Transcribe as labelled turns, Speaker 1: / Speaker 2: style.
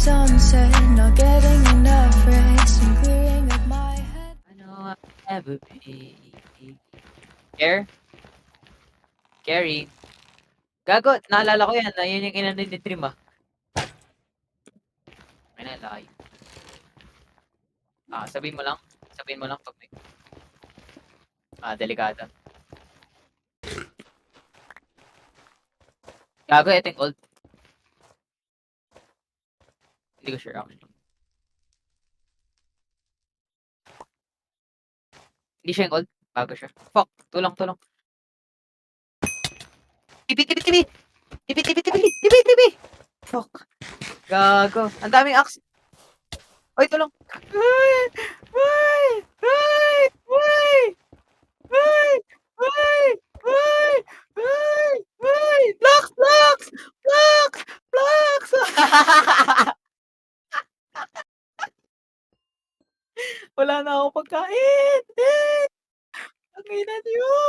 Speaker 1: sunset, not getting enough rest and clearing up my head.
Speaker 2: Ano ever be. Care? Carrie? Gago, naalala ko yan, yun yung inano ni Trim, ah. Ay, nalayo. Sabihin mo lang. Sabihin mo lang pag may delikado. Gago, ito yung old. Hindi ko sure actually. Hindi siya yung old. Bago siya. Fuck, tulong, tulong. Tibi, tibi, tibi! Tibi, tibi, tibi! Tibi, tibi! Fuck. Gago. Ang daming axe. Oy, tulong. Ay! Ay! Ay! Ay! Ay! Ay! Ay! Ay! Ay! Blocks! Blocks! Blocks! Blocks! Wala na akong pagkain! Eh! Ang ina niyo!